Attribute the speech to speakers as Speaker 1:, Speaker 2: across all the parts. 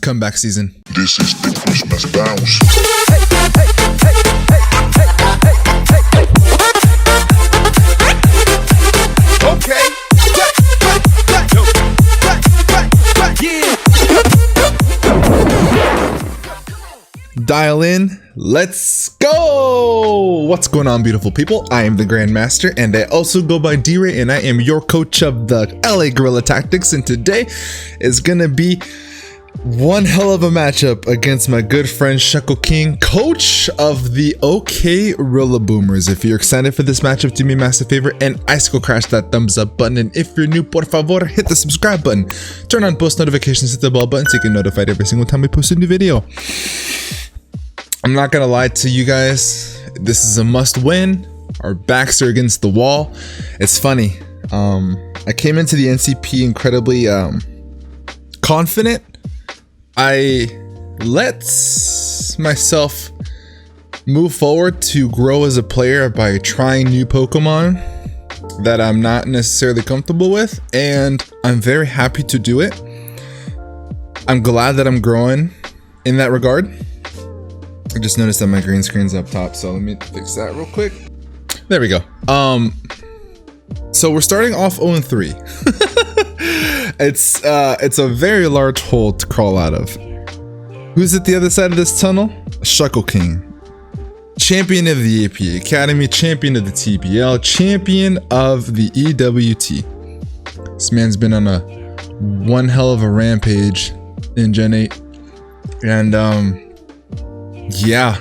Speaker 1: comeback season.
Speaker 2: This is the Christmas bounce.
Speaker 3: Okay.
Speaker 1: Dial in, let's go! What's going on, beautiful people? I am the Grandmaster, and I also go by D-Ray, and I am your coach of the LA Guerrilla Tactics, and today is gonna be one hell of a matchup against my good friend Shuckleking, coach of the OK Rilla Boomers. If you're excited for this matchup, do me a massive favor and icicle crash that thumbs up button. And if you're new, por favor, hit the subscribe button. Turn on post notifications, hit the bell button so you get notified every single time we post a new video. I'm not gonna lie to you guys, this is a must win. Our backs are against the wall. It's funny, I came into the NCP incredibly confident. I let myself move forward to grow as a player by trying new Pokemon that I'm not necessarily comfortable with, and I'm very happy to do it. I'm glad that I'm growing in that regard. I just noticed that my green screen's up top, so let me fix that real quick. There we go. So we're starting off 0-3. It's a very large hole to crawl out of. Who's at the other side of this tunnel? Shuckleking. Champion of the AP Academy, champion of the TBL, champion of the EWT. This man's been on a one hell of a rampage in Gen 8. And yeah,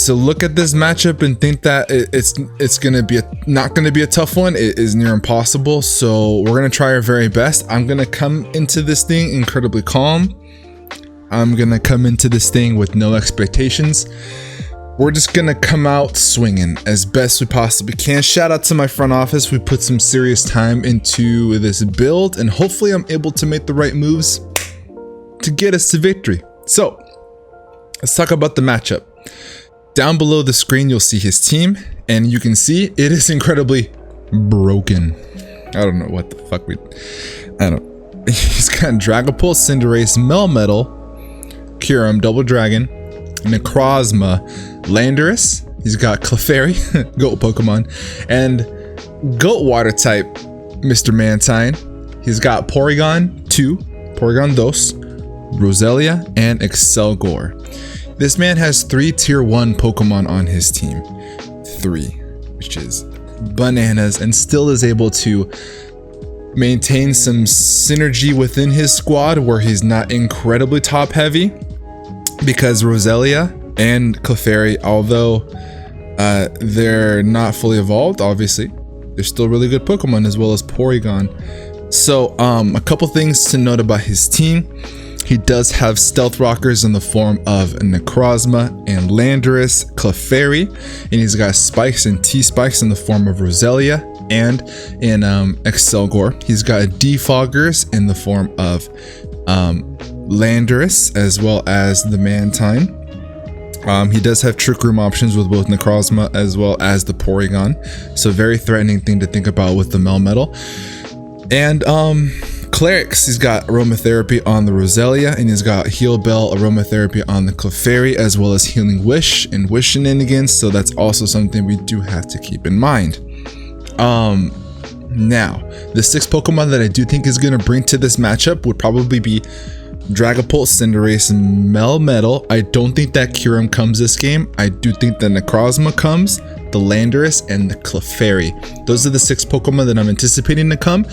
Speaker 1: to look at this matchup and think that it's gonna be not gonna be a tough one, it is near impossible. So we're gonna try our very best. I'm gonna come into this thing incredibly calm. I'm gonna come into this thing with no expectations. We're just gonna come out swinging as best we possibly can. Shout out to my front office. We put some serious time into this build, and hopefully I'm able to make the right moves to get us to victory. So let's talk about the matchup. Down below the screen, you'll see his team, and you can see it is incredibly broken. I don't know what the fuck he's got Dragapult, Cinderace, Melmetal, Kyurem, Double Dragon, Necrozma, Landorus. He's got Clefairy, Goat Pokemon, and Goat Water type Mr. Mantine. He's got Porygon 2, Porygon 2, Roselia, and Excelgor. This man has 3 tier 1 Pokemon on his team. 3, which is bananas, and still is able to maintain some synergy within his squad where he's not incredibly top heavy, because Roselia and Clefairy, although they're not fully evolved, obviously, they're still really good Pokemon, as well as Porygon. So a couple things to note about his team. He does have Stealth Rockers in the form of Necrozma and Landorus, Clefairy, and he's got Spikes and T-Spikes in the form of Roselia and in Excelgor. He's got Defoggers in the form of Landorus, as well as the Mantine. He does have Trick Room options with both Necrozma as well as the Porygon, so very threatening thing to think about with the Melmetal. And Clerics, he's got Aromatherapy on the Roselia, and he's got Heal Bell Aromatherapy on the Clefairy, as well as Healing Wish and Wish Shenanigans, so that's also something we do have to keep in mind. Now, the 6 Pokemon that I do think is going to bring to this matchup would probably be Dragapult, Cinderace, and Melmetal. I don't think that Kyurem comes this game. I do think the Necrozma comes, the Landorus, and the Clefairy. Those are the 6 Pokemon that I'm anticipating to come.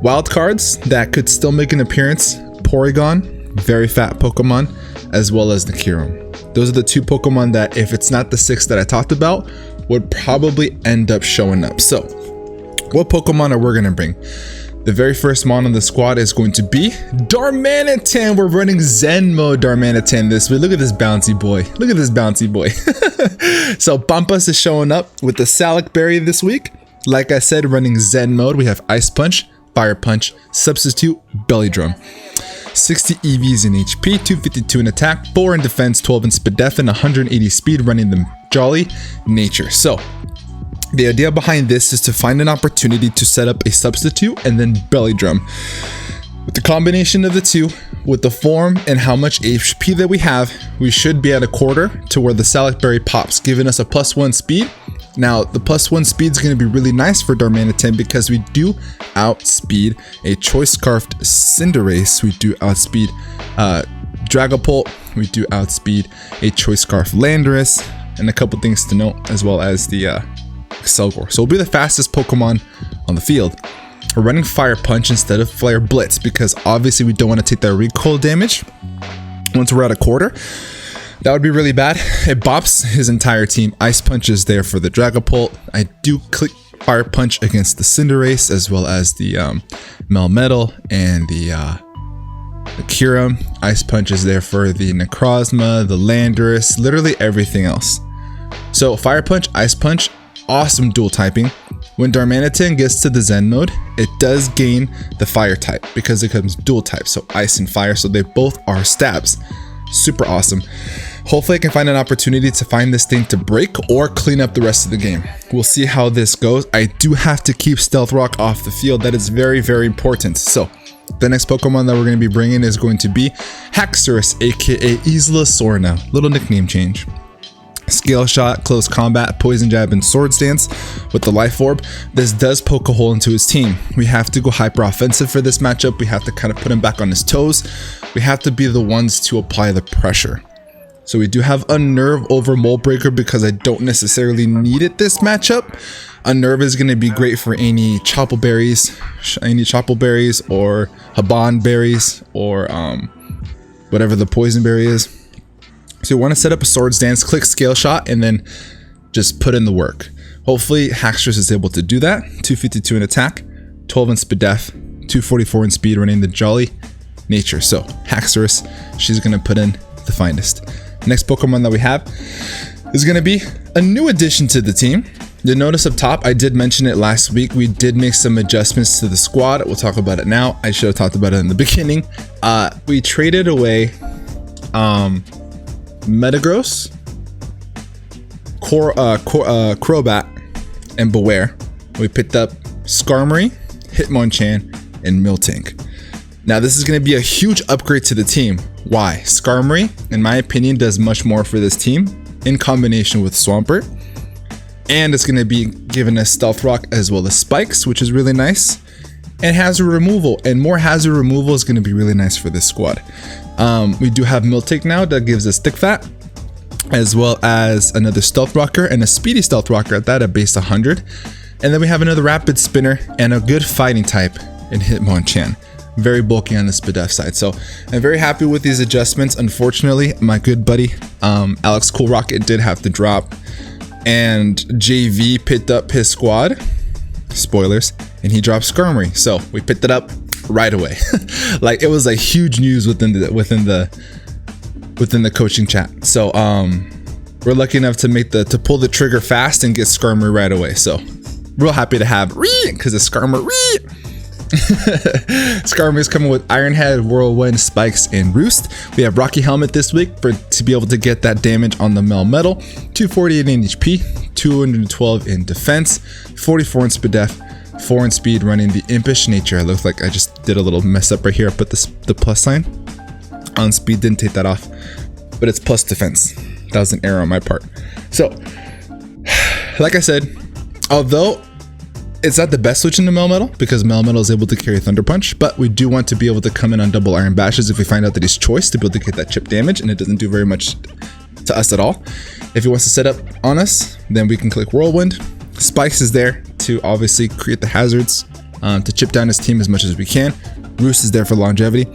Speaker 1: Wild cards that could still make an appearance: Porygon, very fat Pokemon, as well as the Kyurem. Those are the 2 Pokemon that, if it's not the 6 that I talked about, would probably end up showing up. So what Pokemon are we going to bring? The very first mon on the squad is going to be Darmanitan. We're running Zen mode Darmanitan this week. Look at this bouncy boy. Look at this bouncy boy. So Pampas is showing up with the Salic Berry this week. Like I said, running Zen mode. We have Ice Punch, Fire Punch, Substitute, Belly Drum. 60 EVs in HP, 252 in attack, 4 in defense, 12 in speed def, and 180 speed, running the Jolly Nature. So the idea behind this is to find an opportunity to set up a substitute and then belly drum. With the combination of the two, with the form and how much HP that we have, we should be at a quarter to where the Salac Berry pops, giving us a +1 speed. Now, the +1 speed is going to be really nice for Darmanitan because we do outspeed a Choice Scarfed Cinderace. We do outspeed Dragapult. We do outspeed a Choice Scarf Landorus, and a couple things to note, as well as the Excelgor. So we'll be the fastest Pokemon on the field. We're running Fire Punch instead of Flare Blitz because obviously we don't want to take that recoil damage once we're at a quarter. That would be really bad. It bops his entire team. Ice Punch is there for the Dragapult. I do click Fire Punch against the Cinderace as well as the Melmetal and the Kyurem. Ice Punch is there for the Necrozma, the Landorus, literally everything else. So Fire Punch, Ice Punch, awesome dual typing. When Darmanitan gets to the Zen mode, it does gain the fire type because it comes dual type, so ice and fire, so they both are stabs. Super awesome. Hopefully I can find an opportunity to find this thing to break or clean up the rest of the game. We'll see how this goes. I do have to keep Stealth Rock off the field. That is very, very important. So the next Pokemon that we're going to be bringing is going to be Haxorus, aka Isla Sorna. Little nickname change. Scale Shot, Close Combat, Poison Jab, and Sword Stance with the Life Orb. This does poke a hole into his team. We have to go hyper offensive for this matchup. We have to kind of put him back on his toes. We have to be the ones to apply the pressure. So we do have a Nerve over Mold Breaker because I don't necessarily need it this matchup. A Nerve is going to be great for any Chople Berries or Haban Berries or whatever the Poison Berry is. So you want to set up a Sword Stance, click Scale Shot, and then just put in the work. Hopefully Haxorus is able to do that. 252 in attack, 12 in Spadef, 244 in speed, running the Jolly Nature. So Haxorus, she's going to put in the finest. Next Pokemon that we have is going to be a new addition to the team. You'll notice up top, I did mention it last week. We did make some adjustments to the squad. We'll talk about it now. I should have talked about it in the beginning. We traded away Metagross, Crobat, and Beware. We picked up Skarmory, Hitmonchan, and Miltank. Now this is going to be a huge upgrade to the team. Why? Skarmory, in my opinion, does much more for this team in combination with Swampert. And it's going to be giving us Stealth Rock as well as Spikes, which is really nice. And hazard removal, and more hazard removal is going to be really nice for this squad. We do have Miltank now that gives us Thick Fat, as well as another Stealth Rocker and a Speedy Stealth Rocker at that at base 100. And then we have another Rapid Spinner and a good fighting type in Hitmonchan. Very bulky on the Spadef side. So I'm very happy with these adjustments. Unfortunately, my good buddy Alex Cool Rocket did have to drop, and JV picked up his squad. Spoilers, and he dropped Skarmory. So we picked it up right away. Like it was like huge news within the coaching chat. So we're lucky enough to pull the trigger fast and get Skarmory right away. So real happy to have because it's Skarmory. Skarmory is coming with Iron Head, Whirlwind, Spikes, and Roost. We have Rocky Helmet this week to be able to get that damage on the Melmetal. 248 in HP, 212 in defense, 44 in Spadef, 4 in speed, running the Impish Nature. It looks like I just did a little mess up right here. I put the plus sign on speed, didn't take that off, but it's plus defense. That was an error on my part. So like I said, although it's not the best switch into Melmetal because Melmetal is able to carry Thunder Punch, but we do want to be able to come in on double Iron Bashes if we find out that he's choice to be able to get that chip damage, and it doesn't do very much to us at all. If he wants to set up on us, then we can click Whirlwind. Spikes is there to obviously create the hazards, to chip down his team as much as we can. Roost is there for longevity.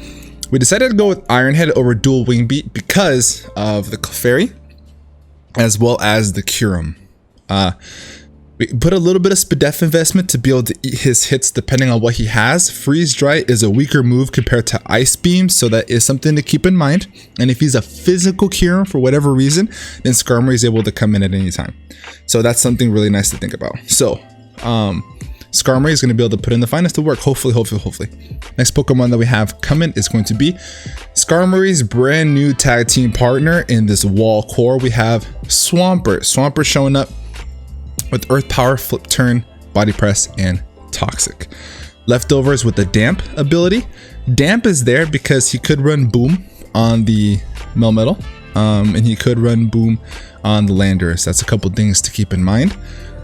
Speaker 1: We decided to go with Iron Head over Dual Wing Beat because of the Clefairy as well as the Kyurem. We put a little bit of Spadef investment to be able to eat his hits depending on what he has. Freeze Dry is a weaker move compared to Ice Beam, so that is something to keep in mind. And if he's a physical Kyurem for whatever reason, then Skarmory is able to come in at any time. So that's something really nice to think about. So Skarmory is going to be able to put in the finest to work, hopefully. Next Pokemon that we have coming is going to be Skarmory's brand new tag team partner in this wall core. We have Swampert. Swampert showing up with Earth Power, Flip Turn, Body Press, and Toxic. Leftovers with the Damp ability. Damp is there because he could run Boom on the Melmetal, and he could run Boom on the Thundurus. That's a couple things to keep in mind.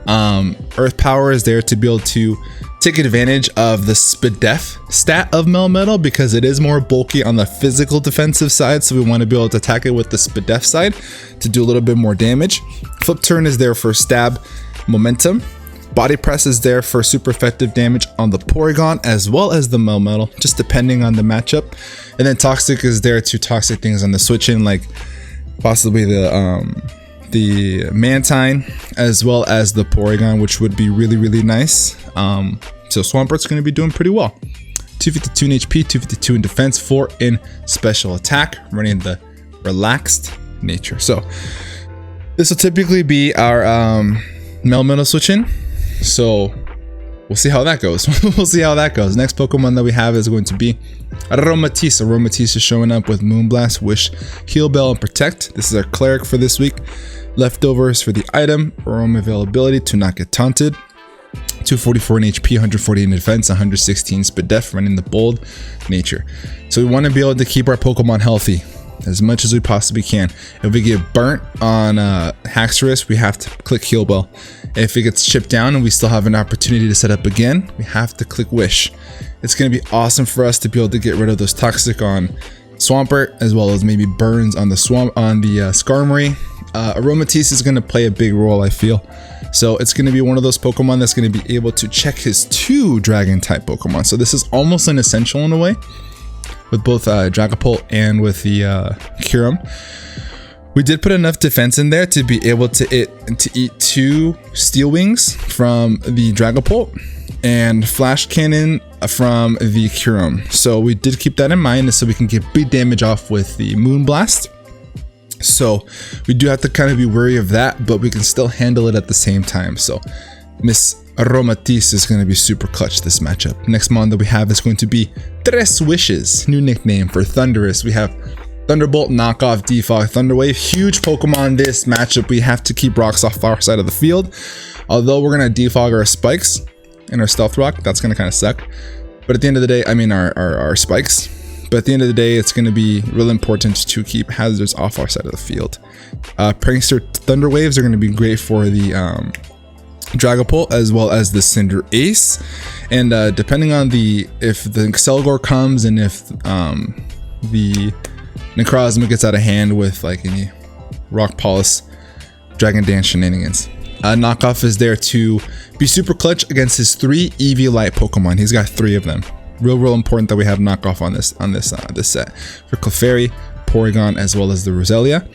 Speaker 1: Earth Power is there to be able to take advantage of the SPDEF stat of Melmetal because it is more bulky on the physical defensive side, so we want to be able to attack it with the SPDEF side to do a little bit more damage. Flip Turn is there for stab momentum. Body Press is there for super effective damage on the Porygon as well as the Melmetal, just depending on the matchup. And then Toxic is there to toxic things on the switch in, like possibly the Mantine as well as the Porygon, which would be really nice. So Swampert's going to be doing pretty well. 252 in HP, 252 in defense, 4 in special attack, running the relaxed nature. So this will typically be our Melmetal switch in. So we'll see how that goes. We'll see how that goes. Next Pokemon that we have is going to be Aromatisse. Aromatisse is showing up with Moonblast, Wish, Heal Bell, and Protect. This is our Cleric for this week. Leftovers for the item, Aroma availability to not get taunted. 244 in HP, 140 in defense, 116 SPDEF, running the bold nature. So we want to be able to keep our Pokemon healthy as much as we possibly can. If we get burnt on Haxorus, we have to click Heal Bell. If it gets chipped down and we still have an opportunity to set up again, we have to click Wish. It's going to be awesome for us to be able to get rid of those Toxic on Swampert, as well as maybe burns on the Skarmory. Aromatisse is going to play a big role, I feel. So it's going to be one of those Pokemon that's going to be able to check his 2 Dragon type Pokemon. So this is almost an essential in a way, with both Dragapult and with the Kyurem. We did put enough defense in there to be able to eat 2 Steel Wings from the Dragapult and Flash Cannon from the Kyurem. So we did keep that in mind so we can get big damage off with the Moonblast. So we do have to kind of be wary of that, but we can still handle it at the same time. So Miss Aromatisse is going to be super clutch this matchup. Next mon that we have is going to be Tres Wishes, new nickname for Thundurus. We have Thunderbolt, Knockoff, Defog, Thunderwave. Huge Pokemon this matchup. We have to keep rocks off our side of the field. Although we're going to defog our spikes and our Stealth Rock, that's going to kind of suck. But at the end of the day, I mean our spikes. But at the end of the day, it's going to be really important to keep hazards off our side of the field. Prankster Thunder Waves are going to be great for the Dragapult as well as the Cinder Ace. And depending on if the Excelgor comes and if the Necrozma gets out of hand with like any Rock Polish Dragon Dance shenanigans. Knockoff is there to be super clutch against his 3 Eevee Light Pokemon. He's got 3 of them. Real important that we have Knockoff on this set for Clefairy, Porygon, as well as the Roselia.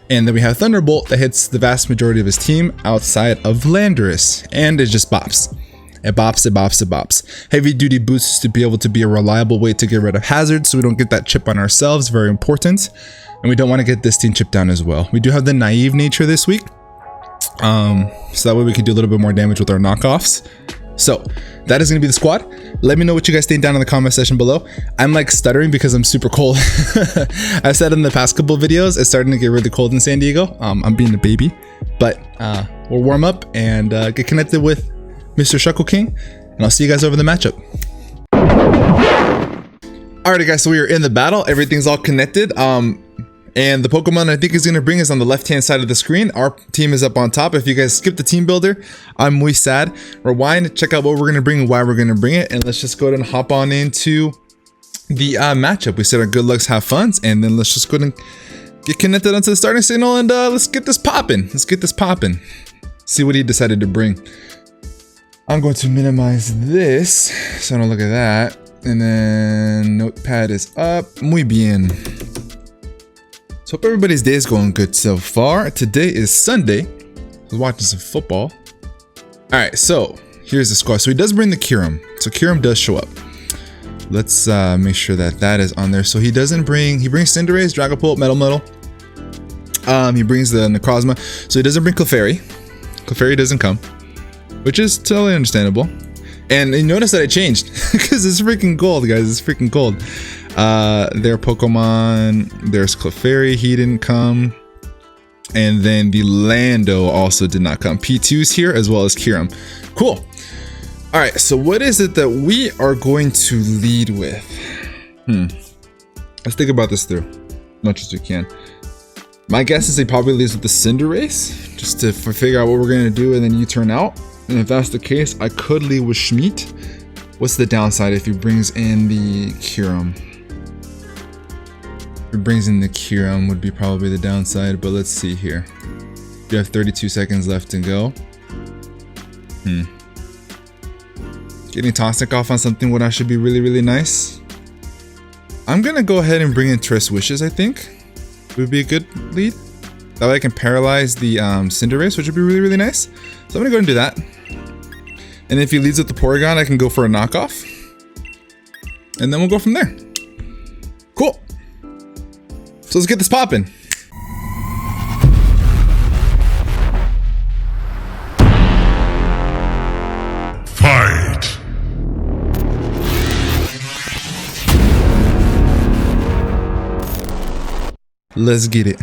Speaker 1: And then we have Thunderbolt that hits the vast majority of his team outside of Thundurus, and it just bops. It bops, it bops, it bops. Heavy duty boosts to be able to be a reliable way to get rid of hazards so we don't get that chip on ourselves, very important. And we don't want to get this team chipped down as well. We do have the naive nature this week, so that way we can do a little bit more damage with our knockoffs. So that is going to be the squad. Let me know what you guys think down in the comment section below. I'm like stuttering because I'm super cold. I've said in the past couple videos, it's starting to get really cold in San Diego. I'm being a baby, but we'll warm up and get connected with Mr. Shuckleking, and I'll see you guys over the matchup. Alrighty guys, so we are in the battle. Everything's all connected. And the Pokemon I think is going to bring us on the left-hand side of the screen. Our team is up on top. If you guys skip the team builder, I'm muy sad. Rewind, check out what we're going to bring and why we're going to bring it. And let's just go ahead and hop on into the matchup. We said our good lucks, have funs, and then let's just go ahead and get connected onto the starting signal and let's get this popping. Let's get this popping. See what he decided to bring. I'm going to minimize this so I don't look at that. And then notepad is up. Muy bien. So hope everybody's day is going good so far. Today is Sunday. I was watching some football. All right, so here's the squad. So he does bring the Kyurem. So Kyurem does show up. Let's make sure that that is on there. So he brings Cinderace, Dragapult, Metal. He brings the Necrozma. So he doesn't bring Clefairy. Clefairy doesn't come, which is totally understandable. And you notice that it changed because it's freaking cold, guys. It's freaking cold. Their Pokemon, there's Clefairy, he didn't come. And then the Lando also did not come. P2's here as well as Kyurem. Cool. All right, so what is it that we are going to lead with? Let's think about this through as much as we can. My guess is he probably leaves with the Thundurus just to figure out what we're gonna do, and then you turn out. And if that's the case, I could leave with Schmidt. What's the downside if he brings in the Curum? If he brings in the Curum would be probably the downside, but let's see here. You have 32 seconds left to go. Getting Toxic off on something would actually be really, really nice. I'm gonna go ahead and bring in Triss Wishes, I think. Would be a good lead. That way I can paralyze the Cinderace, which would be really, really nice. So I'm gonna go and do that. And if he leads with the Porygon, I can go for a knockoff. And then we'll go from there. Cool. So let's get this popping.
Speaker 2: Fight!
Speaker 1: Let's get it.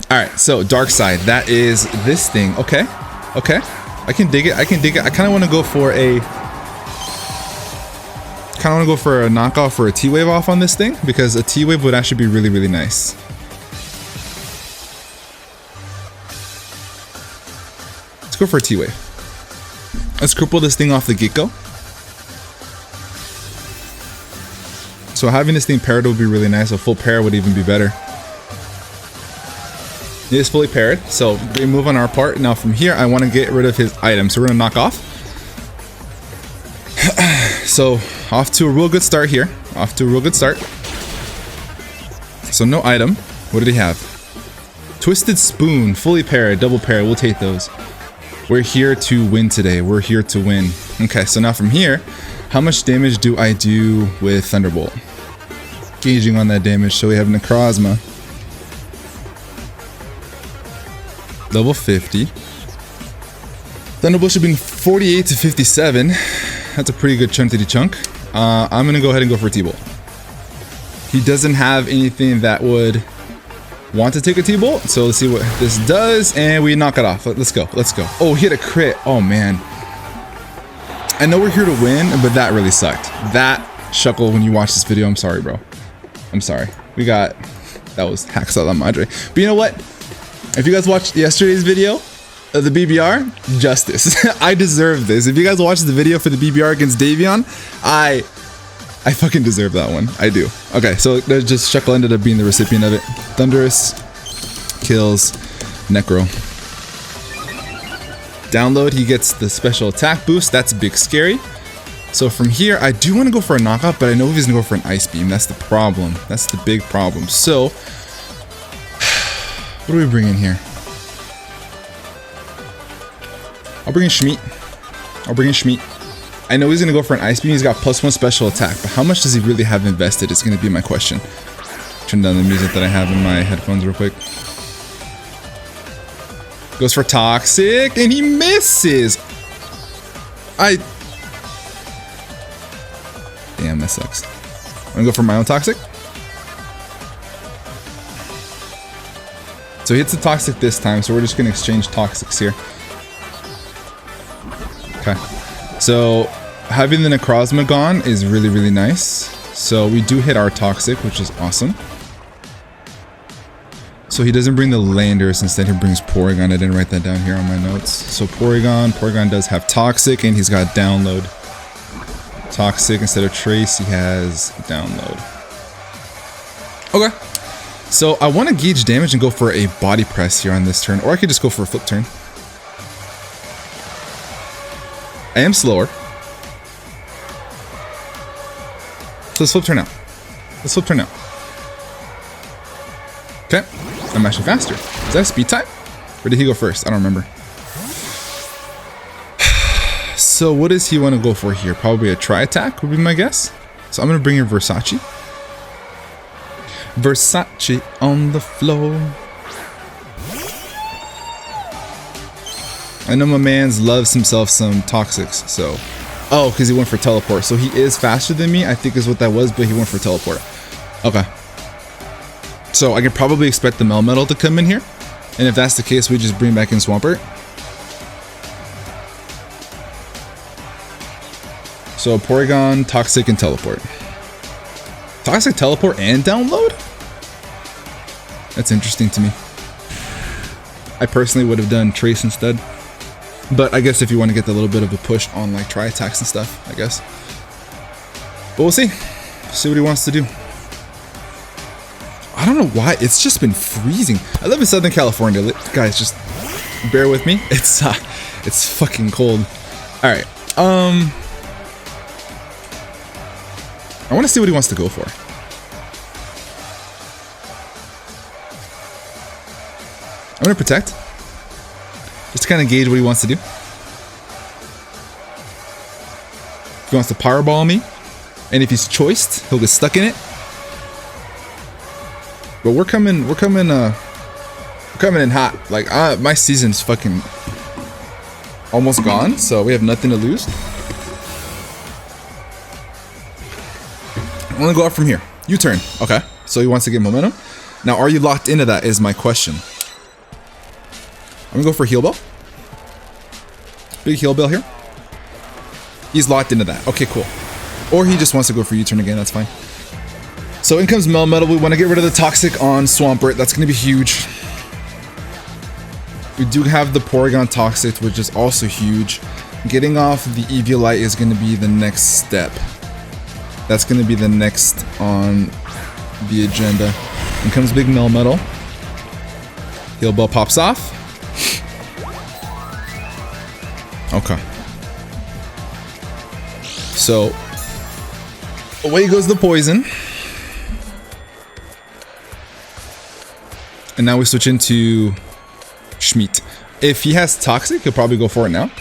Speaker 1: All right, so Dark Side, that is this thing. Okay, okay. I can dig it. I can dig it. I kind of want to go for a knockoff or a T-Wave off on this thing, because a T-Wave would actually be really, really nice. Let's go for a T-Wave. Let's cripple this thing off the get-go. So having this thing paired would be really nice. A full pair would even be better. It is fully paired, so great move on our part. Now from here, I want to get rid of his item, so we're gonna knock off. So off to a real good start here. Off to a real good start. So no item. What did he have? Twisted Spoon, fully paired, double paired. We'll take those. We're here to win today. We're here to win. Okay, so now from here, how much damage do I do with Thunderbolt? Gauging on that damage, so we have Necrozma. Level 50. Thunderbolt should be 48 to 57. That's a pretty good chunkity chunk. I'm gonna go ahead and go for T-Bolt. He doesn't have anything that would want to take a T-Bolt, so let's see what this does, and we knock it off. Let's go, let's go. Oh, he hit a crit. Oh man. I know we're here to win, but that really sucked. That, Shuckle, when you watch this video, I'm sorry, bro. I'm sorry. That was Hacksaw La Madre. But you know what? If you guys watched yesterday's video of the BBR, justice. I deserve this. If you guys watched the video for the BBR against Davion, I fucking deserve that one. I do. Okay, so there's just Shuckle ended up being the recipient of it. Thundurus kills Necro. Download, he gets the special attack boost. That's big scary. So from here, I do want to go for a knockoff, but I know he's gonna go for an Ice Beam. That's the problem. That's the big problem. So what do we bring in here? I'll bring in Schmidt. I know he's gonna go for an Ice Beam. He's got +1 special attack, but how much does he really have invested? It's gonna be my question. Turn down the music that I have in my headphones real quick. Goes for Toxic, and he misses. Damn, that sucks. I'm gonna go for my own Toxic. So he hits the Toxic this time, so we're just gonna exchange Toxics here. Okay. So having the Necrozma gone is really, really nice. So we do hit our Toxic, which is awesome. So he doesn't bring the Landers, instead he brings Porygon. I didn't write that down here on my notes. So Porygon does have Toxic, and he's got Download. Toxic instead of Trace, he has Download. Okay. So I want to gauge damage and go for a Body Press here on this turn, or I could just go for a Flip Turn. I am slower. So let's Flip Turn out. Okay. I'm actually faster. Is that a speed type? Or did he go first? I don't remember. So what does he want to go for here? Probably a Tri-Attack would be my guess. So I'm going to bring in Versace. Versace on the floor. I know my man's loves himself some Toxics, so... Oh, because he went for Teleport. So he is faster than me, I think is what that was, but he went for Teleport. Okay. So I can probably expect the Melmetal to come in here. And if that's the case, we just bring back in Swampert. So Porygon, Toxic, and Teleport. Toxic teleport and download? That's interesting to me. I personally would have done Trace instead. But I guess if you want to get a little bit of a push on like tri attacks and stuff, I guess. But we'll see. See what he wants to do. I don't know why. It's just been freezing. I live in Southern California. Guys, just bear with me. It's fucking cold. All right. I want to see what he wants to go for. I'm going to protect. Just to kind of gauge what he wants to do. If he wants to powerball me, and if he's choiced, he'll get stuck in it. But we're coming in hot. Like my season's fucking almost gone, so we have nothing to lose. I'm gonna go up from here. U-turn. Okay. So he wants to get momentum. Now, are you locked into that is my question. I'm gonna go for heal bell. Big heal bell here. He's locked into that. Okay, cool. Or he just wants to go for U-turn again. That's fine. So in comes Melmetal. We want to get rid of the Toxic on Swampert. That's going to be huge. We do have the Porygon Toxic, which is also huge. Getting off the Eviolite is going to be the next step. That's going to be the next on the agenda. In comes Big Melmetal. Heal Bell pops off. Okay. So away goes the poison. And now we switch into Schmeat. If he has Toxic, he'll probably go for it now.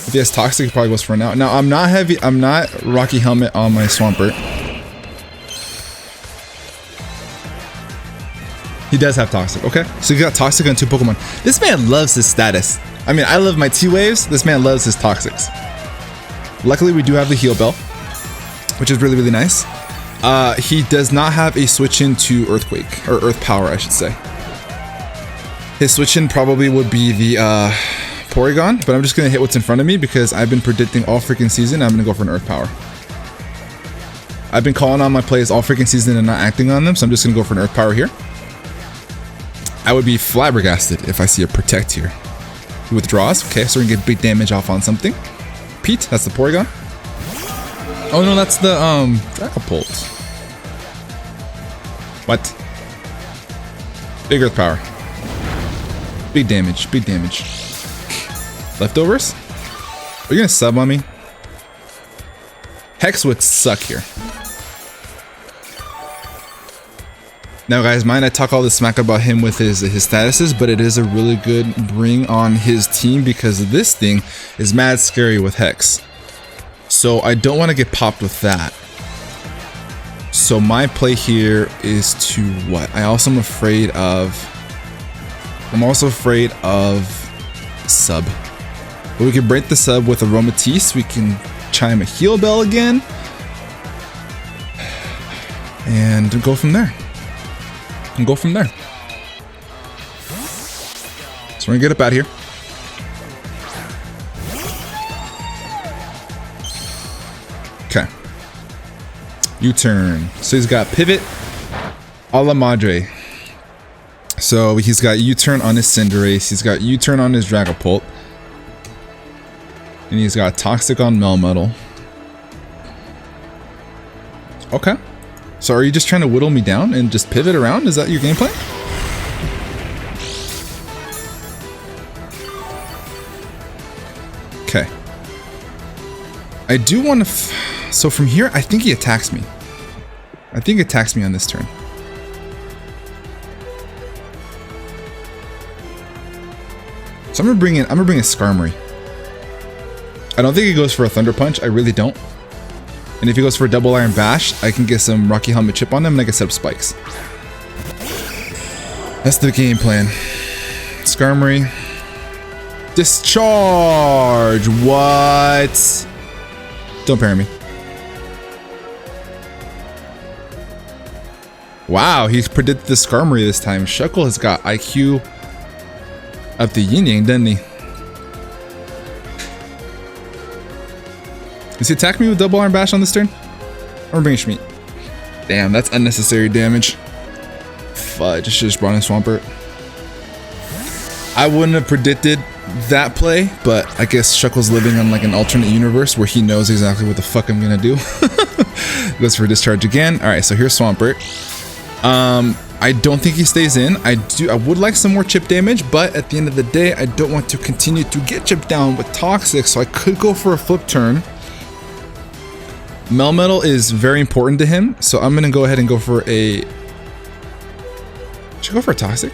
Speaker 1: If he has Toxic, he probably goes for it now. Now, I'm not Rocky Helmet on my Swampert. He does have Toxic. Okay. So he got Toxic on 2 Pokemon. This man loves his status. I mean, I love my T-Waves. This man loves his Toxics. Luckily, we do have the Heal Bell, which is really, really nice. He does not have a switch into Earthquake, or Earth Power, I should say. His switch in probably would be the Porygon, but I'm just going to hit what's in front of me because I've been predicting all freaking season. I'm going to go for an Earth Power. I've been calling on my plays all freaking season and not acting on them, so I'm just going to go for an Earth Power here. I would be flabbergasted if I see a Protect here. He withdraws. Okay, so we're going to get big damage off on something. Pete, that's the Porygon. Oh no, that's the Dragapult. What? Big Earth Power. Big damage, big damage. Leftovers? Are you gonna sub on me? Hex would suck here. Now guys, mind I talk all this smack about him with his statuses, but it is a really good bring on his team because this thing is mad scary with Hex. So I don't want to get popped with that. So my play here is to what? I also am afraid of... I'm also afraid of sub. But we can break the sub with Aromatisse. We can chime a Heal Bell again. And go from there. And go from there. So we're gonna get up out of here. Okay. U-turn. So he's got Pivot a la Madre. So he's got U-turn on his Cinderace. He's got U-turn on his Dragapult. And he's got Toxic on Melmetal. Okay. So are you just trying to whittle me down and just pivot around? Is that your game plan? Okay. I do want to... So from here, I think he attacks me. I think he attacks me on this turn. So I'm gonna bring in Skarmory. I don't think he goes for a Thunder Punch. I really don't. And if he goes for a Double Iron Bash, I can get some Rocky Helmet Chip on him and I can set up spikes. That's the game plan. Skarmory. Discharge! What? Don't parry me. Wow, he's predicted the Skarmory this time. Shuckle has got IQ up the yin yang, doesn't he? Does he attack me with Double Iron Bash on this turn? Or bring Schmeat. Damn, that's unnecessary damage. Fudge, I should just brought in Swampert. I wouldn't have predicted that play, but I guess Shuckle's living on like an alternate universe where he knows exactly what the fuck I'm gonna do. Goes for discharge again. Alright, so here's Swampert. I don't think he stays in. I would like some more chip damage, but at the end of the day, I don't want to continue to get chipped down with Toxic, so I could go for a flip turn. Melmetal is very important to him, so I'm gonna go ahead and go for a... Should I go for a Toxic?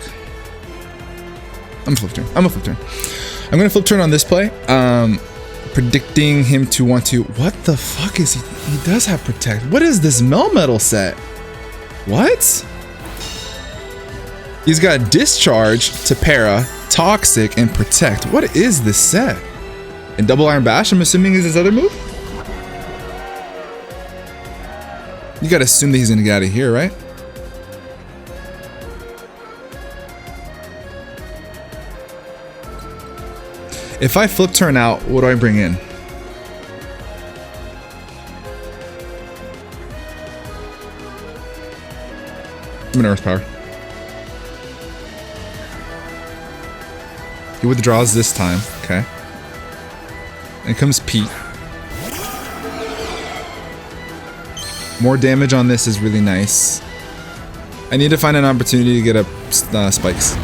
Speaker 1: I'm a flip turn. I'm gonna flip turn on this play. Predicting him to want to... What the fuck is he? He does have Protect. What is this Melmetal set? What? He's got Discharge to Para, Toxic, and Protect. What is this set? And Double Iron Bash, I'm assuming, is his other move? You gotta assume that he's gonna get out of here, right? If I flip turn out, what do I bring in? I'm an Earth Power. He withdraws this time, okay. And comes Pete. More damage on this is really nice. I need to find an opportunity to get up spikes.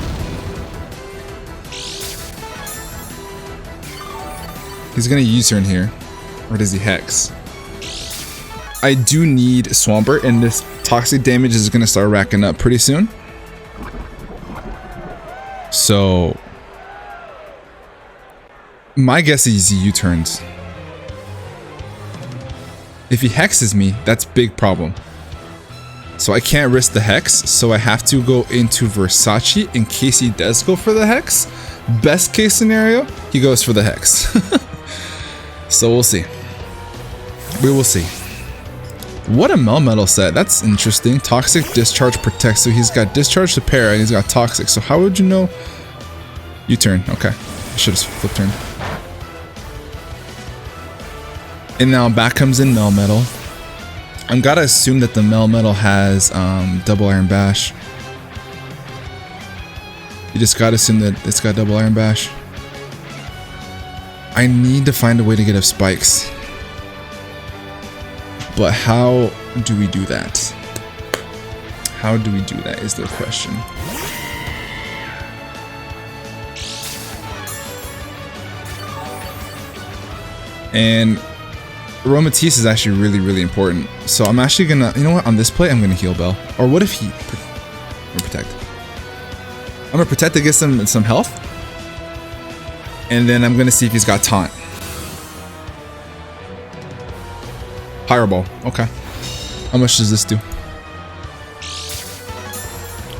Speaker 1: He's gonna U-turn here. Or does he Hex? I do need Swampert, and this toxic damage is gonna start racking up pretty soon. So my guess is he U-turns. If he hexes me, that's big problem. So I can't risk the hex, so I have to go into Versace in case he does go for the hex. Best case scenario, he goes for the hex. So we'll see. We will see. What a Melmetal set. That's interesting. Toxic, Discharge, Protect. So he's got Discharge to Para and he's got Toxic. So how would you know? U-turn. Okay. I should have flip turned. And now back comes in Melmetal. I'm gotta assume that the Melmetal has Double Iron Bash. You just gotta assume that it's got Double Iron Bash. I need to find a way to get up spikes. But how do we do that? How do we do that is the question. And Aromatisse is actually really, really important. So I'm actually gonna, you know what, on this play, I'm gonna heal Bell. Or what if he, Protect. I'm gonna Protect to get some health. And then I'm gonna see if he's got Taunt. Fireball, okay. How much does this do?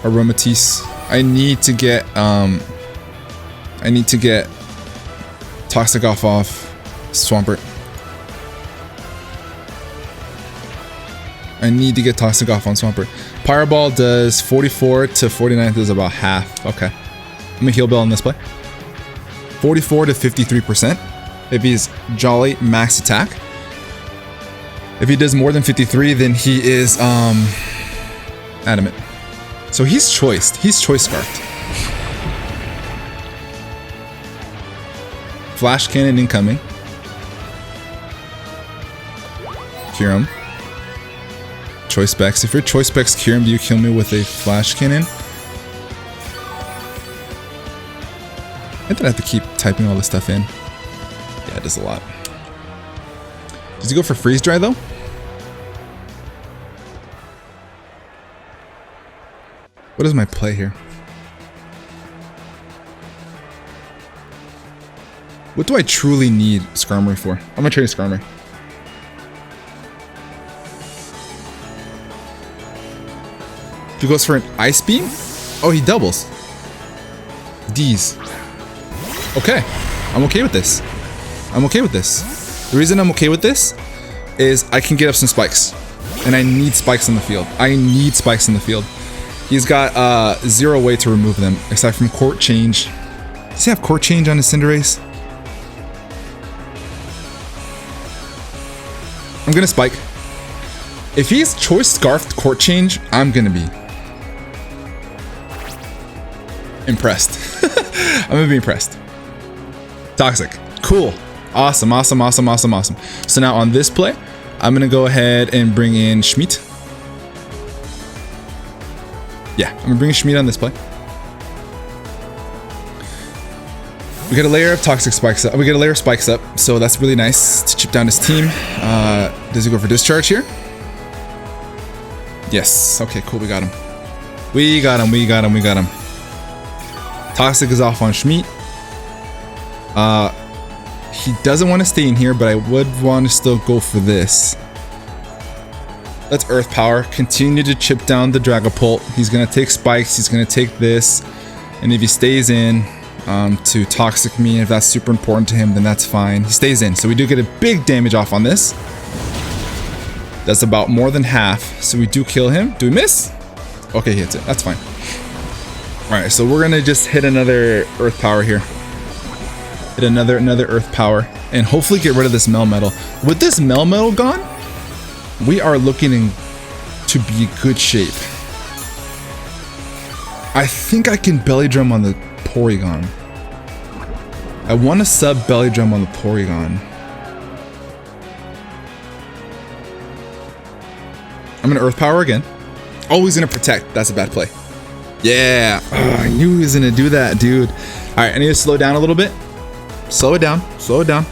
Speaker 1: Aromatisse. I need to get Toxic off Swampert. I need to get Toxic off on Swampert. Fireball does 44 to 49, does about half. Okay. I'm gonna heal Bell on this play. 44 to 53%. If he's Jolly, max attack. If he does more than 53, then he is Adamant. So he's choiced. He's choice scarfed. Flash Cannon incoming. Cure him. Choice specs. If your choice specs cure him, do you kill me with a Flash Cannon? I don't have to keep typing all this stuff in. Yeah, it does a lot. Does he go for Freeze Dry though? What is my play here? What do I truly need Skarmory for? I'm gonna trade Skarmory. If he goes for an Ice Beam? Oh, he doubles. D's. Okay, I'm okay with this. I'm okay with this. The reason I'm okay with this is I can get up some spikes. And I need spikes in the field. I need spikes in the field. He's got zero way to remove them, aside from Court Change. Does he have Court Change on his Cinderace? I'm gonna spike. If he's choice scarfed court change, I'm gonna be impressed. I'm gonna be impressed. Toxic. Cool. Awesome, awesome, awesome, awesome, awesome. So now on this play, I'm gonna go ahead and bring in Schmidt. Yeah, I'm gonna bring Schmidt on this play. We got a layer of toxic spikes up. We got a layer of spikes up, so that's really nice to chip down his team. Does he go for discharge here? Yes. Okay, cool. We got him. We got him. We got him. We got him. Toxic is off on Schmidt. He doesn't want to stay in here, but I would want to still go for this. Let's Earth Power. Continue to chip down the Dragapult. He's going to take spikes. He's going to take this. And if he stays in to Toxic me, if that's super important to him, then that's fine. He stays in. So we do get a big damage off on this. That's about more than half. So we do kill him. Do we miss? Okay, he hits it. That's fine. All right, so we're going to just hit another Earth Power here. Hit another Earth Power. And hopefully get rid of this Melmetal. With this Melmetal gone, we are looking to be good shape. I think I can Belly Drum on the Porygon. I want to sub Belly Drum on the Porygon. I'm gonna Earth Power again. Oh, he's gonna Protect. That's a bad play. Yeah. Oh, I knew he was gonna do that, dude. All right, I need to slow down a little bit. Slow it down. Slow it down.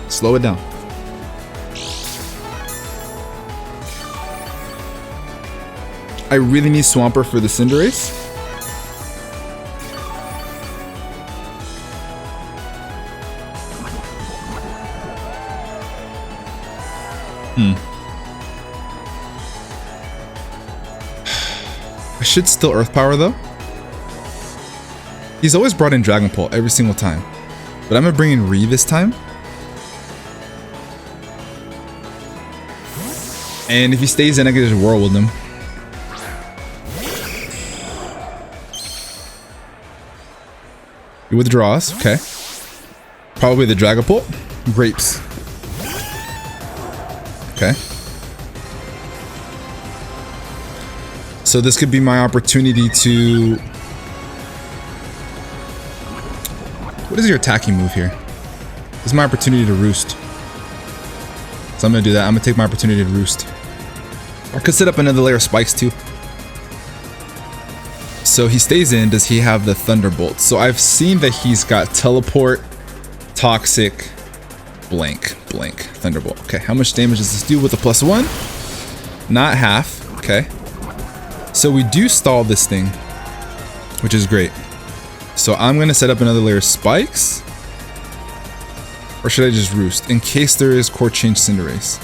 Speaker 1: Slow it down. I really need Swampert for the Cinderace. I should still Earth Power though. He's always brought in Dragapult every single time. But I'm gonna bring in Ree this time. And if he stays in, I can just Whirlwind him. He withdraws, okay. Probably the Dragapult. Grapes. Okay. So this could be my opportunity to... What is your attacking move here? This is my opportunity to Roost. So I'm gonna do that. I'm gonna take my opportunity to Roost. I could set up another layer of spikes too. So he stays in. Does he have the Thunderbolt? So I've seen that he's got Teleport, Toxic, blank, Thunderbolt. Okay, how much damage does this do with a +1? Not half. Okay. So we do stall this thing, which is great. So I'm going to set up another layer of spikes. Or should I just Roost? In case there is Core Change Cinderace.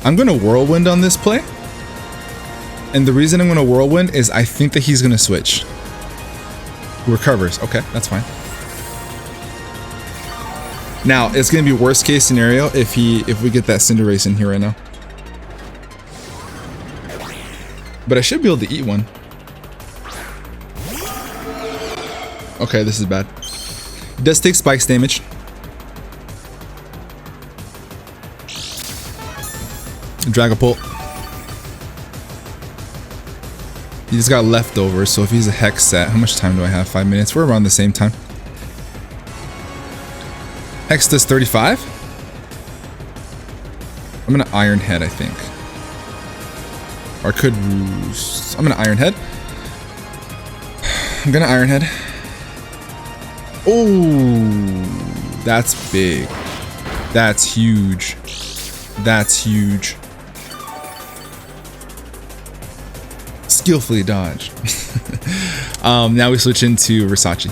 Speaker 1: I'm going to Whirlwind on this play. And the reason I'm going to Whirlwind is I think that he's going to switch. Recovers. Okay, that's fine. Now, it's going to be worst case scenario if we get that Cinderace in here right now. But I should be able to eat one. Okay, this is bad. It does take spikes damage. Dragapult. He just got leftovers, so if he's a Hex set, how much time do I have? 5 minutes. We're around the same time. Hex does 35. I'm gonna Iron Head, I think. Or I could Roost. I'm gonna Iron Head. I'm gonna Iron Head. Oh, that's big. That's huge. That's huge. Skillfully dodged. Now we switch into Versace.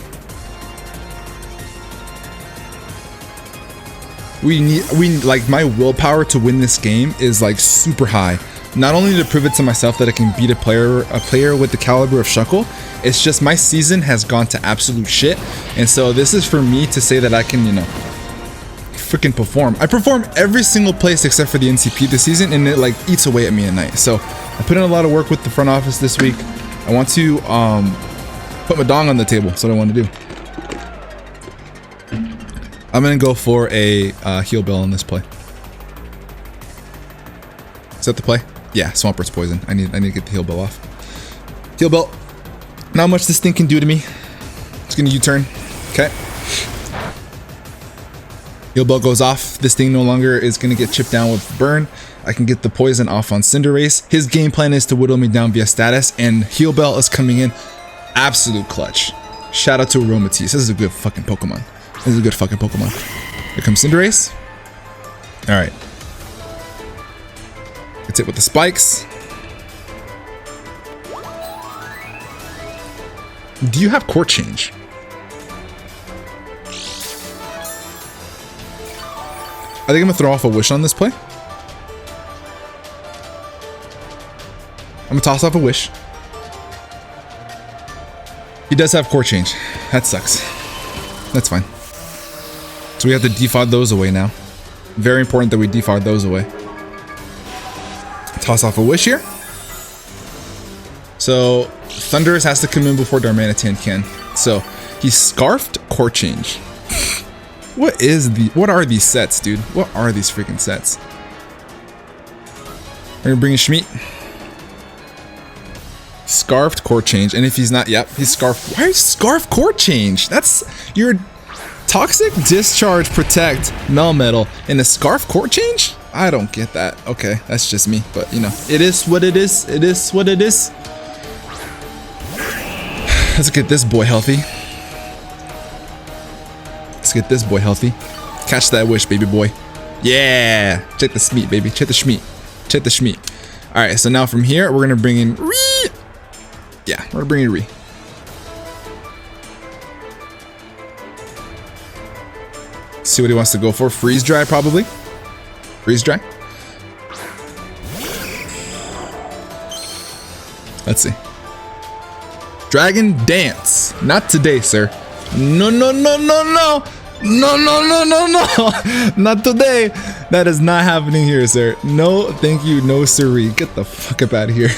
Speaker 1: Like my willpower to win this game is like super high. Not only to prove it to myself that I can beat a player with the caliber of Shuckle, it's just my season has gone to absolute shit. And so this is for me to say that I can, you know, freaking perform. I perform every single place except for the NCP this season, and it like eats away at me at night. So I put in a lot of work with the front office this week. I want to put my dong on the table. That's what I want to do. I'm gonna go for a heal bell on this play. Is that the play? Yeah, Swampert's poison. I need to get the heal bell off. Heal bell. Not much this thing can do to me. It's gonna U-turn. Okay. Heal bell goes off. This thing no longer is gonna get chipped down with burn. I can get the poison off on Thundurus. His game plan is to whittle me down via status, and heal bell is coming in. Absolute clutch. Shout out to Aromatisse. This is a good fucking Pokemon. This is a good fucking Pokemon. Here comes Thundurus. All right. Gets hit with the spikes. Do you have court change? I think I'm gonna throw off a wish on this play. I'm gonna toss off a wish. He does have court change. That sucks. That's fine. So we have to defog those away now. Very important that we defog those away. Toss off a wish here. So Thundurus has to come in before Darmanitan can. So he scarfed court change. What are these sets, dude? What are these freaking sets? We're gonna bring in Schmeat. Scarfed court change, and if he's not, yep, he's scarfed. Why scarf court change? That's your toxic discharge protect Melmetal in a scarf court change? I don't get that. Okay, that's just me, but you know, it is what it is. It is what it is. Let's get this boy healthy. Let's get this boy healthy. Catch that wish, baby boy. Yeah, check the Schmeat, baby. Check the Schmeat. Check the Schmeat. All right, so now from here, we're gonna bring in Ree. Yeah, we're gonna bring in Ree. See what he wants to go for. Freeze dry, probably. Freeze dry. Let's see. Dragon dance. Not today, sir. No, no, no, no, no. No, no, no, no, no. Not today. That is not happening here, sir. No, thank you. No, sirree. Get the fuck up out of here.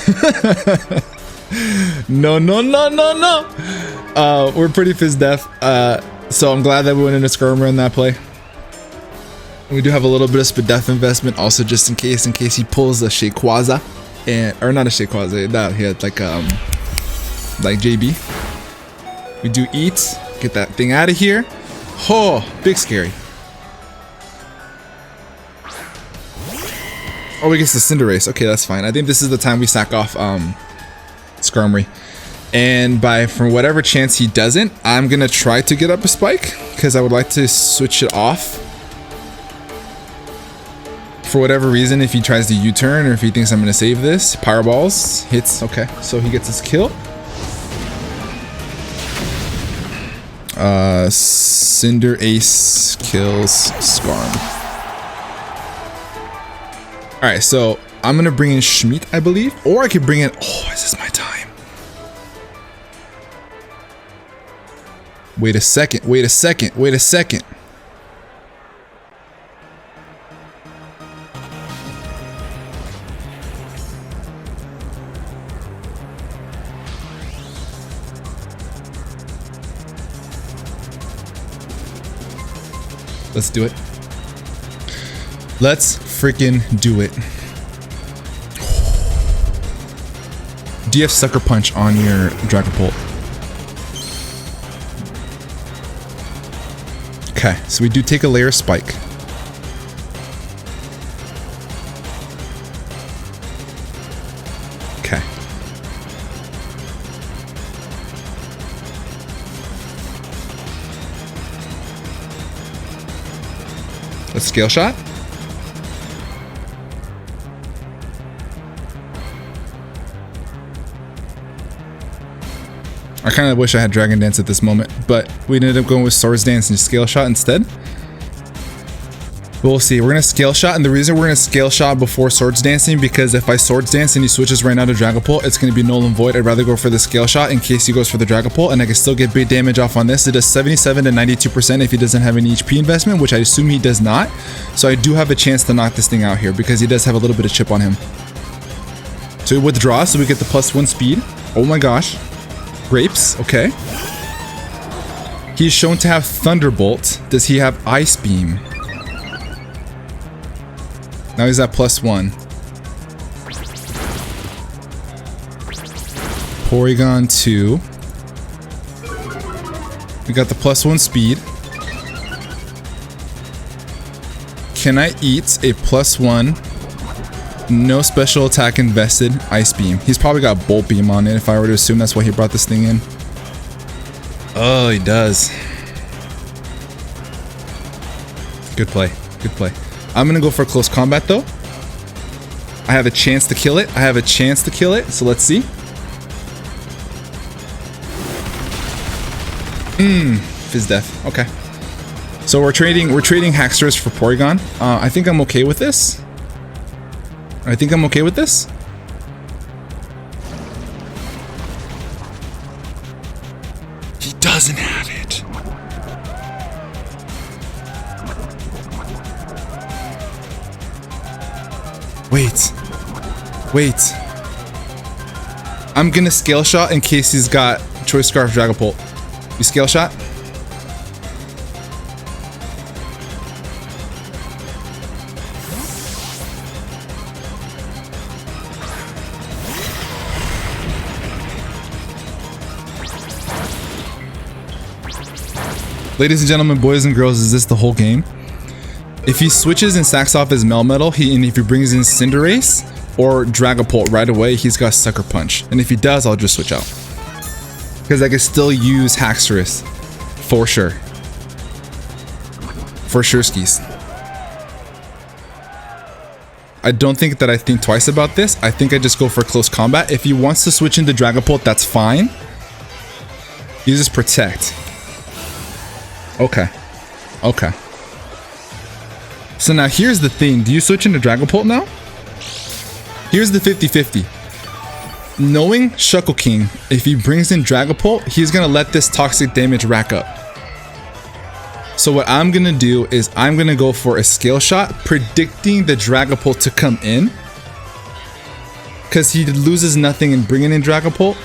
Speaker 1: No, no, no, no, no. We're pretty fizz deaf. So I'm glad that we went into skirmer in that play. We do have a little bit of Spadef investment also just in case he pulls a Shayquaza, and or not a Shayquaza, that he had like JB. We do eat, get that thing out of here. Oh, big scary. Oh, we get the Cinderace. Okay, that's fine. I think this is the time we sack off Skarmory. And for whatever chance he doesn't, I'm gonna try to get up a spike because I would like to switch it off. For whatever reason, if he tries to U-turn or if he thinks I'm gonna save this, Power Balls hits. Okay, so he gets his kill. Cinderace kills Skarm. All right, so I'm gonna bring in Schmeat, I believe, or I could bring in. Oh, is this my time? Wait a second. Wait a second. Wait a second. Let's do it. Let's freaking do it. Do you have Sucker Punch on your Dragapult? Okay, so we do take a layer spike. Okay. Let's scale shot. I kind of wish I had Dragon Dance at this moment, but we ended up going with Swords Dance and Scale Shot instead. But we'll see. We're going to Scale Shot, and the reason we're going to Scale Shot before Swords Dancing, because if I Swords Dance and he switches right now to Dragapult, it's going to be null and void. I'd rather go for the Scale Shot in case he goes for the Dragapult, and I can still get big damage off on this. It does 77 to 92% if he doesn't have any HP investment, which I assume he does not. So I do have a chance to knock this thing out here because he does have a little bit of chip on him. So we withdraw, so we get the +1 speed. Oh my gosh. Grapes, okay. He's shown to have Thunderbolt. Does he have Ice Beam? Now he's at +1. Porygon 2. We got the +1 speed. Can I eat a +1, no special attack invested Ice Beam? He's probably got Bolt Beam on it if I were to assume that's why he brought this thing in. Oh, he does. Good play. Good play. I'm gonna go for close combat though. I have a chance to kill it. I have a chance to kill it. So let's see. Fizz death. Okay. So we're trading Haxorus for Porygon. I think I'm okay with this. I think I'm okay with this. He doesn't have it. Wait. Wait. I'm gonna Scale Shot in case he's got Choice Scarf Dragapult. You Scale Shot? Ladies and gentlemen, boys and girls, is this the whole game? If he switches and sacks off his Melmetal, and if he brings in Cinderace or Dragapult right away, he's got Sucker Punch. And if he does, I'll just switch out. Because I can still use Haxorus. For sure. For sure skis. I don't think that I think twice about this. I think I just go for close combat. If he wants to switch into Dragapult, that's fine. Uses Protect. Okay. Okay. So now here's the thing. Do you switch into Dragapult now? Here's the 50-50. Knowing Shuckleking, if he brings in Dragapult, he's going to let this toxic damage rack up. So what I'm going to do is I'm going to go for a Scale Shot, predicting the Dragapult to come in. Because he loses nothing in bringing in Dragapult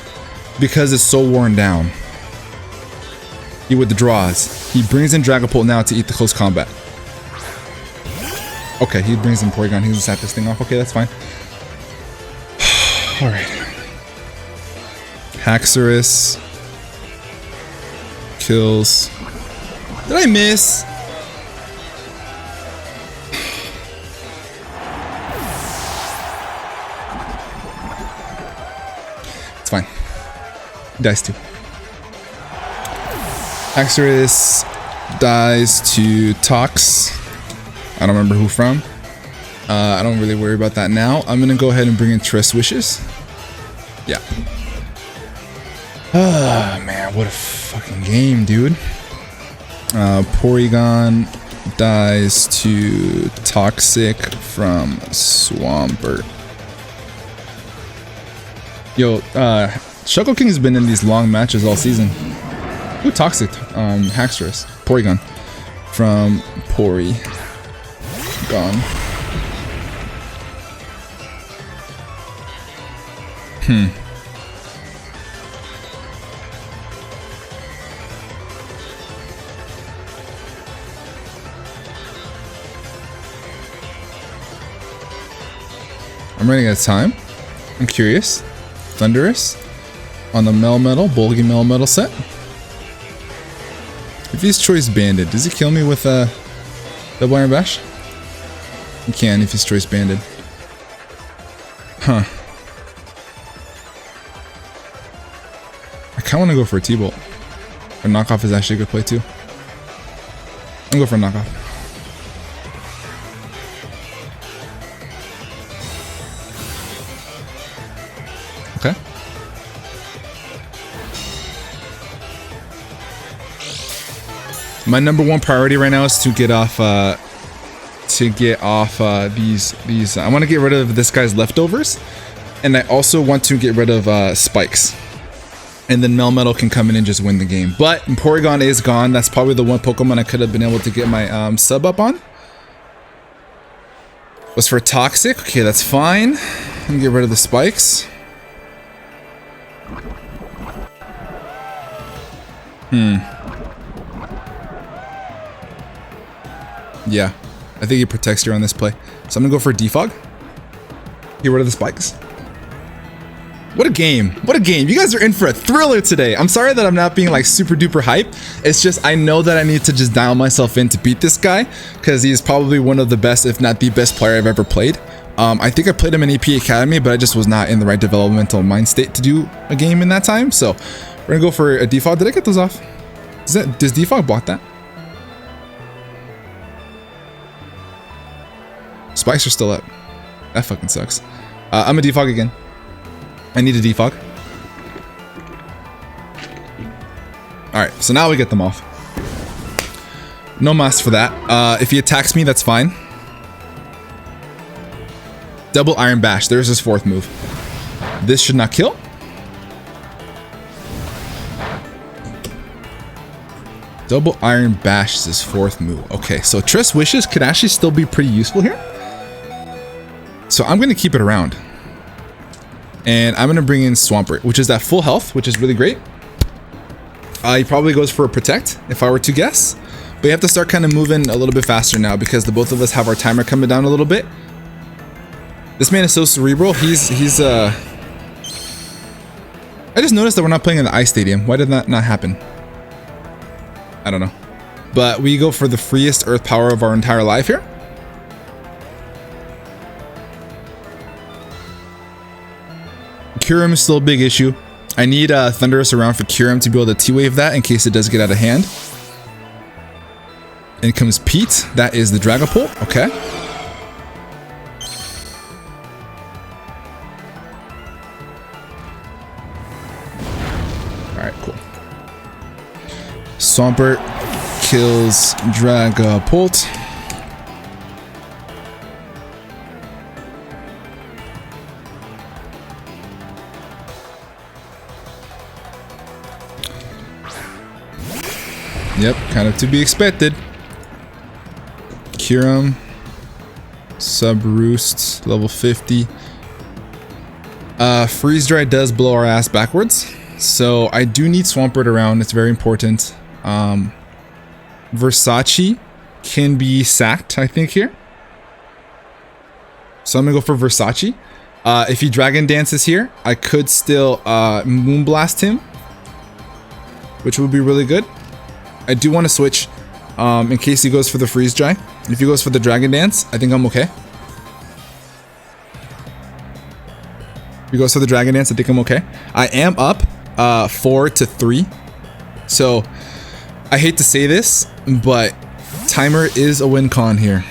Speaker 1: because it's so worn down. He withdraws. He brings in Dragapult now to eat the close combat. Okay, he brings in Porygon. He's gonna sap this thing off. Okay, that's fine. Alright. Haxorus. Kills. Did I miss? It's fine. He dies too. Haxorus dies to Tox. I don't remember who from. I don't really worry about that now. I'm gonna go ahead and bring in Tress Wishes. Yeah. Ah, man, what a fucking game, dude. Porygon dies to Toxic from Swampert. Yo, Shuckleking has been in these long matches all season. Ooh, Toxic, Haxorus, Porygon from Porygon. I'm running out of time. I'm curious. Thundurus on the Melmetal, Bulgy Melmetal set. If he's Choice Banded, does he kill me with a Double Iron Bash? He can if he's Choice Banded. Huh. I kinda wanna go for a T-Bolt. A knockoff is actually a good play too. I'm gonna go for a knockoff. Okay. My number one priority right now is to get off these. I want to get rid of this guy's leftovers, and I also want to get rid of spikes. And then Melmetal can come in and just win the game. But Porygon is gone. That's probably the one Pokemon I could have been able to get my sub up on. Was for Toxic. Okay, that's fine. Let me get rid of the spikes. Yeah, I think he protects here on this play. So I'm gonna go for a defog. Get rid of the spikes. What a game. What a game. You guys are in for a thriller today. I'm sorry that I'm not being like super duper hype. It's just I know that I need to just dial myself in to beat this guy because he's probably one of the best, if not the best player I've ever played. I think I played him in AP Academy, but I just was not in the right developmental mind state to do a game in that time. So we're gonna go for a defog. Did I get those off? Does defog block that? Spikes are still up. That fucking sucks. I'm a defog again. I need a defog. Alright, so now we get them off. No mas for that. If he attacks me, that's fine. Double Iron Bash. There's his fourth move. This should not kill. Double Iron Bash is his fourth move. Okay, so Tress Wishes could actually still be pretty useful here. So I'm going to keep it around. And I'm going to bring in Swampert, which is that full health, which is really great. He probably goes for a Protect, if I were to guess. But you have to start kind of moving a little bit faster now because the both of us have our timer coming down a little bit. This man is so cerebral. I just noticed that we're not playing in the ice stadium. Why did that not happen? I don't know. But we go for the freest earth power of our entire life here. Kyurem is still a big issue. I need Thundurus around for Kyurem to be able to T-Wave that in case it does get out of hand. In comes Pete. That is the Dragapult. Okay. Alright, cool. Swampert kills Dragapult. Yep, kind of to be expected. Kyurem. Sub Roost, level 50. Freeze Dry does blow our ass backwards. So I do need Swampert around. It's very important. Versace can be sacked, I think, here. So I'm gonna go for Versace. If he Dragon Dances here, I could still Moonblast him, which would be really good. I do want to switch in case he goes for the Freeze Dry. If he goes for the Dragon Dance, I think I'm okay. If he goes for the Dragon Dance, I think I'm okay. I am up 4-3. So I hate to say this, but timer is a win con here,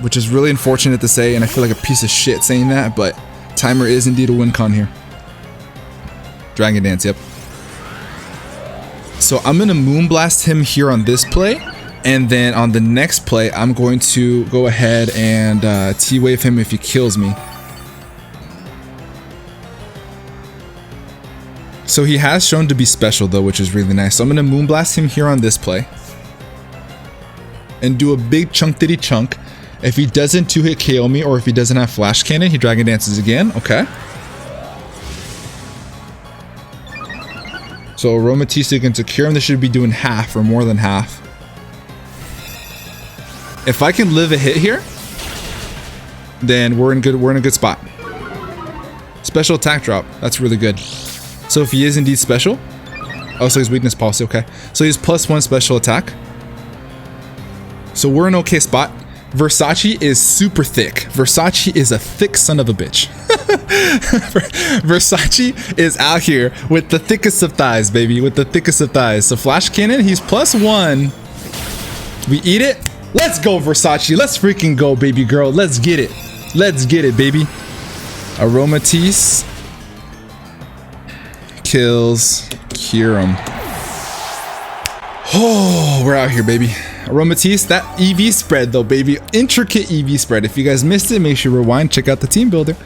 Speaker 1: which is really unfortunate to say, and I feel like a piece of shit saying that, but timer is indeed a win con here. Dragon Dance, yep. So I'm going to Moonblast him here on this play, and then on the next play, I'm going to go ahead and T-Wave him if he kills me. So he has shown to be special though, which is really nice. So I'm going to Moonblast him here on this play. And do a big chunk-diddy chunk. If he doesn't 2-hit KO me, or if he doesn't have Flash Cannon, he Dragon Dances again. Okay. So Aromatisse against a Kyurem, this should be doing half or more than half. If I can live a hit here, then we're in a good spot. Special attack drop. That's really good. So if he is indeed special. Oh, so he's weakness policy. Okay. So he's +1 special attack. So we're in an okay spot. Versace is super thick. Versace is a thick son of a bitch. Versace is out here with the thickest of thighs, baby. With the thickest of thighs. So Flash Cannon, he's +1. We eat it. Let's go, Versace. Let's freaking go, baby girl. Let's get it. Let's get it, baby. Aromatisse kills Kyurem. Oh, we're out here, baby. Aromatisse, that EV spread though, baby. Intricate EV spread. If you guys missed it, make sure you rewind, check out the team builder.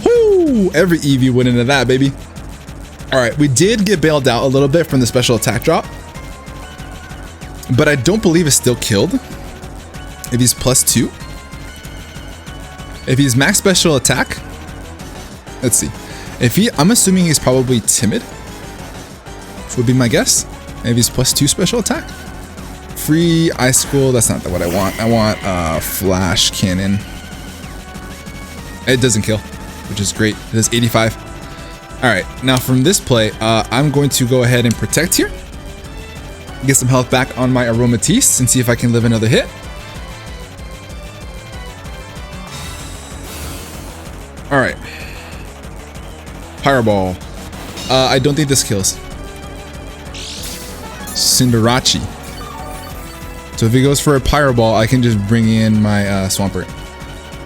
Speaker 1: Woo! Every EV went into that, baby. Alright, we did get bailed out a little bit from the special attack drop. But I don't believe it's still killed. If he's +2. If he's max special attack. Let's see. I'm assuming he's probably timid. Would be my guess. Maybe he's +2 special attack. Free icicle. That's not what I want. I want flash cannon. It doesn't kill, which is great. It does 85. All right, now from this play, I'm going to go ahead and protect here. Get some health back on my Aromatisse and see if I can live another hit. All right. Pyro I don't think this kills. Cinderace. So if he goes for a Pyro Ball, I can just bring in my Swampert.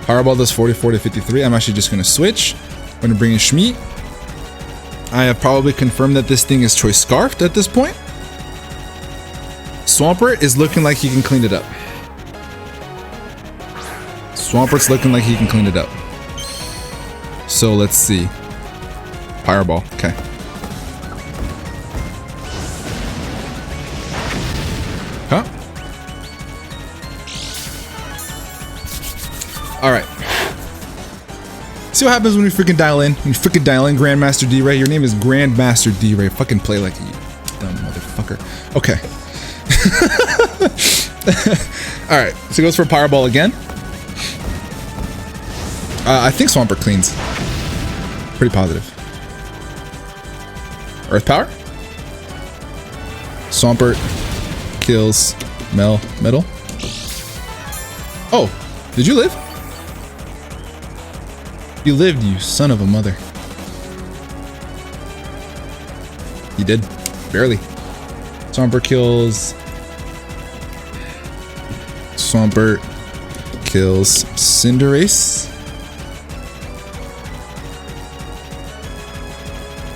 Speaker 1: Pyro Ball does 44 to 53. I'm actually just going to switch. I'm going to bring in Schmeat. I have probably confirmed that this thing is Choice Scarfed at this point. Swampert is looking like he can clean it up. Swampert's looking like he can clean it up. So let's see. Pyro Ball. Okay. Huh? All right. See what happens when we freaking dial in. When you freaking dial in Grandmaster D-Ray. Your name is Grandmaster D-Ray. Fucking play like you dumb motherfucker. Okay. All right. So he goes for a Pyro Ball again. I think Swampert cleans. Pretty positive. Earth Power. Swampert kills Metal. Oh, did you live? You lived, you son of a mother. You did. Barely. Swampert kills. Swampert kills Cinderace.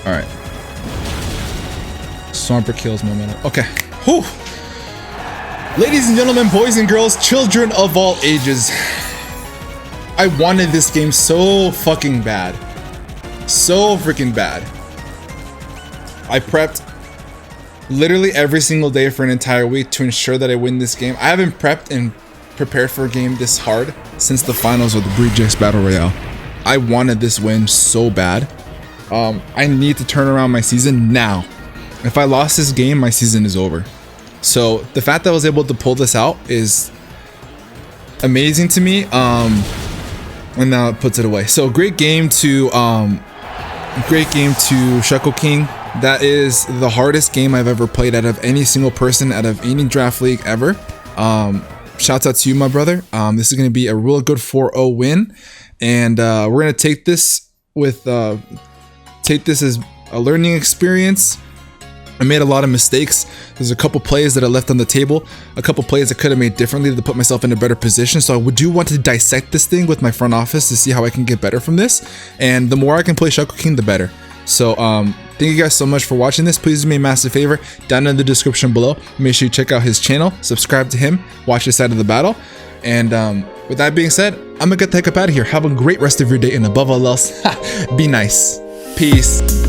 Speaker 1: Alright. Swampert kills Momentum. Okay. Whew. Ladies and gentlemen, boys and girls, children of all ages. I wanted this game so fucking bad. So freaking bad. I prepped literally every single day for an entire week to ensure that I win this game. I haven't prepped and prepared for a game this hard since the finals of the GlitchhxCity Battle Royale. I wanted this win so bad. I need to turn around my season now. If I lost this game, my season is over. So the fact that I was able to pull this out is amazing to me. And now it puts it away. So great game to Shuckleking. That is the hardest game I've ever played out of any single person out of any draft league ever. Shouts out to you, my brother. This is going to be a real good 4-0 win, and we're going to take this with take this as a learning experience. I made a lot of mistakes. There's a couple plays that I left on the table, a couple plays I could have made differently to put myself in a better position. So I do want to dissect this thing with my front office to see how I can get better from this. And the more I can play Shuckleking, the better. So thank you guys so much for watching this. Please do me a massive favor, down in the description below, make sure you check out his channel, subscribe to him, watch his side of the battle. And with that being said, I'm gonna get the heck up out of here. Have a great rest of your day, and above all else, be nice. Peace.